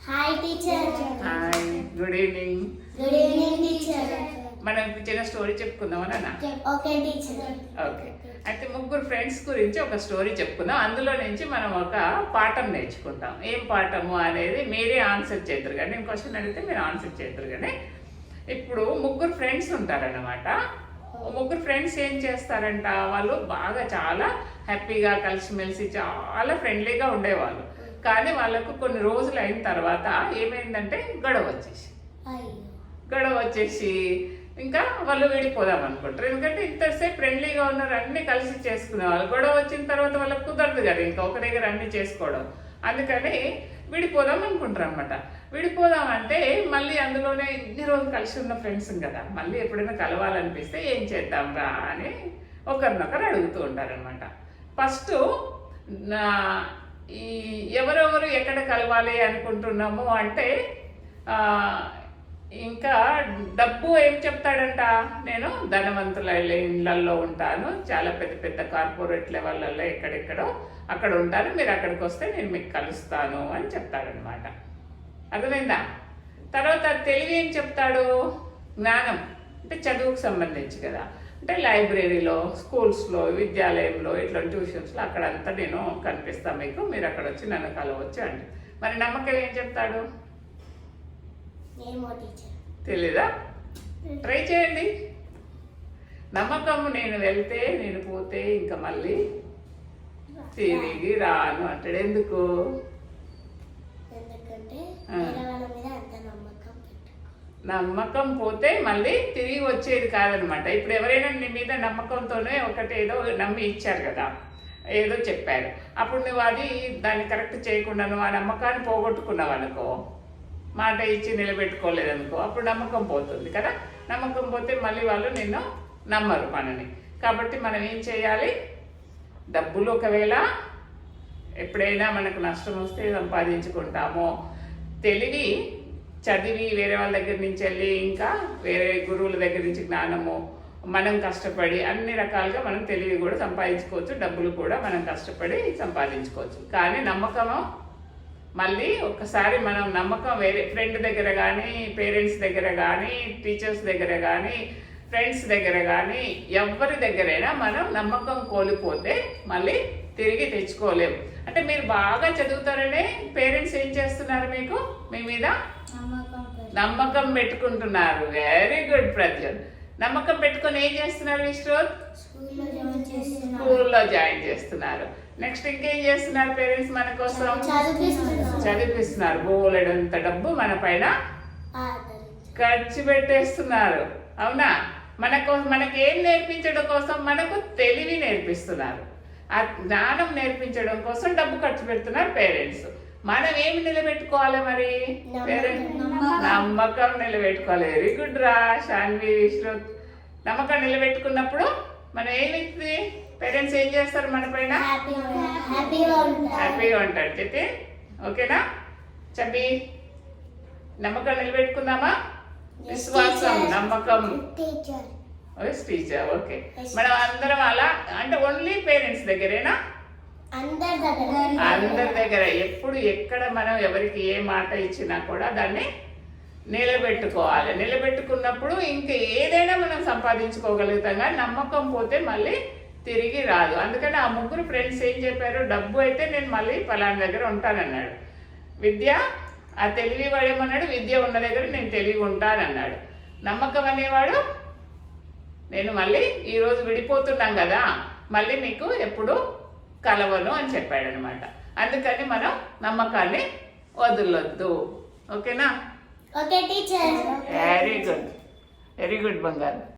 Hi teacher. Hi, good evening. Good evening teacher. మనం చిన్న story చెప్పుకుందామా నాన్న? Okay teacher. ఓకే, అయితే ముగ్గురు ఫ్రెండ్స్ గురించి ఒక స్టోరీ చెప్పుకుందాం. అందులో నుంచి మనం ఒక పాఠం నేర్చుకుంటాం. ఏం పాఠము అనేది మీరే ఆన్సర్ చేద్దరు కానీ, నేను క్వశ్చన్ అడిగితే మీరు ఆన్సర్ చేద్దరు కానీ. ఇప్పుడు ముగ్గురు ఫ్రెండ్స్ ఉంటారన్నమాట. ముగ్గురు ఫ్రెండ్స్ ఏం చేస్తారంట, వాళ్ళు బాగా చాలా హ్యాపీగా కలిసిమెలిసి చాలా ఫ్రెండ్లీగా ఉండేవాళ్ళు. కానీ వాళ్ళకు కొన్ని రోజులు అయిన తర్వాత ఏమైందంటే గొడవ వచ్చేసి ఇంకా వాళ్ళు విడిపోదాం అనుకుంటారు. ఎందుకంటే ఇంతసేపు ఫ్రెండ్లీగా ఉన్నారు, అన్ని కలిసి చేసుకునేవాళ్ళు. గొడవ వచ్చిన తర్వాత వాళ్ళకి కుదరదు కదా ఇంకా ఒక దగ్గర అన్ని చేసుకోవడం. అందుకని విడిపోదాం అనుకుంటారు అనమాట. విడిపోదాం అంటే మళ్ళీ అందులోనే ఇన్ని రోజులు కలిసి ఉన్న ఫ్రెండ్స్ కదా, మళ్ళీ ఎప్పుడైనా కలవాలనిపిస్తే ఏం చేద్దాం రా అని ఒకరినొకరు అడుగుతూ ఉంటారనమాట. ఫస్ట్ ఈ ఎవరెవరు ఎక్కడ కలవాలి అనుకుంటున్నాము అంటే ఇంకా డబ్బు ఏం చెప్తాడంట, నేను ధనవంతుల ఇళ్లలో ఉంటాను, చాలా పెద్ద పెద్ద కార్పొరేట్ లెవెల్లో ఎక్కడెక్కడో అక్కడ ఉంటాను, మీరు అక్కడికి వస్తే నేను మీకు కలుస్తాను అని చెప్తాడనమాట. అర్థమైందా? తర్వాత తెలివి ఏం చెప్తాడు, జ్ఞానం అంటే చదువుకు సంబంధించి కదా, అంటే లైబ్రరీలో, స్కూల్స్లో, విద్యాలయంలో, ఇట్లా ట్యూషన్స్లో అక్కడంతా నేను కనిపిస్తాను మీకు, మీరు అక్కడ వచ్చి నన్ను కలవచ్చు అంటే. మరి నమ్మకం ఏం చెప్తాడు, తెలీదా? ట్రై చేయండి. నమ్మకం నేను వెళ్తే నేను పోతే ఇంకా మళ్ళీ తిరిగి రాను అంటాడు. ఎందుకు? నమ్మకం పోతే మళ్ళీ తిరిగి వచ్చేది కాదనమాట. ఇప్పుడు ఎవరైనా నీ మీద నమ్మకంతోనే ఒకటేదో నమ్మి ఇచ్చారు కదా, ఏదో చెప్పారు, అప్పుడు నువ్వు అది దాన్ని కరెక్ట్ చేయకుండా నువ్వు ఆ నమ్మకాన్ని పోగొట్టుకున్నావు అనుకో, మాట ఇచ్చి నిలబెట్టుకోలేదనుకో, అప్పుడు నమ్మకం పోతుంది కదా. నమ్మకం పోతే మళ్ళీ వాళ్ళు నిన్ను నమ్మరు మనని. కాబట్టి మనం ఏం చేయాలి, డబ్బులు ఒకవేళ ఎప్పుడైనా మనకు నష్టం వస్తే సంపాదించుకుంటామో, తెలివి చదివి వేరే వాళ్ళ దగ్గర నుంచి వెళ్ళి ఇంకా వేరే గురువుల దగ్గర నుంచి జ్ఞానము మనం కష్టపడి అన్ని రకాలుగా మనం తెలివి కూడా సంపాదించుకోవచ్చు, డబ్బులు కూడా మనం కష్టపడి సంపాదించుకోవచ్చు. కానీ నమ్మకము మళ్ళీ ఒక్కసారి మనం నమ్మకం వేరే ఫ్రెండ్ దగ్గర కానీ, పేరెంట్స్ దగ్గర కానీ, టీచర్స్ దగ్గర కానీ, ఫ్రెండ్స్ దగ్గర కానీ, ఎవరి దగ్గరైనా మనం నమ్మకం కోల్పోతే మళ్ళీ తిరిగి తెచ్చుకోలేము. అంటే మీరు బాగా చదువుతారనే పేరెంట్స్ ఏం చేస్తున్నారు, మీకు మీ మీద నమ్మకం పెట్టుకుంటున్నారు. Very good Prajwal. నమ్మకం పెట్టుకొని ఏం చేస్తున్నారు విశ్రోత్? స్కూల్లో జాయిన్ చేస్తున్నారు. నెక్స్ట్ ఇంకేం చేస్తున్నారు పేరెంట్స్ మన కోసం? చదివిస్తున్నారు. బోలెడంత డబ్బు మన పైన ఖర్చు పెట్టేస్తున్నారు. అవునా? మనకి ఏం నేర్పించడం కోసం? మనకు తెలివి నేర్పిస్తున్నారు. ఆ జ్ఞానం నేర్పించడం కోసం డబ్బు ఖర్చు పెడుతున్నారు పేరెంట్స్. మనం ఏమి నిలబెట్టుకోవాలి మరి? నమ్మకం నిలబెట్టుకోవాలి. వెరీ గుడ్ రా శాన్వి, విశ్రుత్. నమ్మకం నిలబెట్టుకున్నప్పుడు మనం ఏమిస్తుంది, పేరెంట్స్ ఏం చేస్తారు మన పైన? హ్యాపీగా ఉంటాడు. చెప్పి ఓకేనా? చెప్పి నమ్మకం నిలబెట్టుకుందామా? విశ్వాసం, నమ్మకం, టీచర్. ఓకే, మనం అందరం అలా అంటే ఓన్లీ పేరెంట్స్ దగ్గరేనా? అందరి దగ్గర ఎప్పుడు ఎక్కడ మనం ఎవరికి ఏ మాట ఇచ్చినా కూడా దాన్ని నిలబెట్టుకోవాలి. నిలబెట్టుకున్నప్పుడు ఇంకా ఏదైనా మనం సంపాదించుకోగలుగుతాం. కానీ నమ్మకం పోతే మళ్ళీ తిరిగి రాదు. అందుకని ఆ ముగ్గురు ఫ్రెండ్స్ ఏం చెప్పారు, డబ్బు అయితే నేను మళ్ళీ ఫలానా దగ్గర ఉంటానన్నాడు. విద్య, ఆ తెలివి వాడు ఏమన్నాడు, విద్య ఉన్న దగ్గర నేను తెలివి ఉంటానన్నాడు. నమ్మకం అనేవాడు, నేను మళ్ళీ ఈరోజు విడిపోతున్నాం కదా, మళ్ళీ మీకు ఎప్పుడు కలవను అని చెప్పాడు అనమాట. అందుకని మనం నమ్మకాన్ని వదలొద్దు. ఓకేనా? Okay teacher. Very good, very good బంగారు.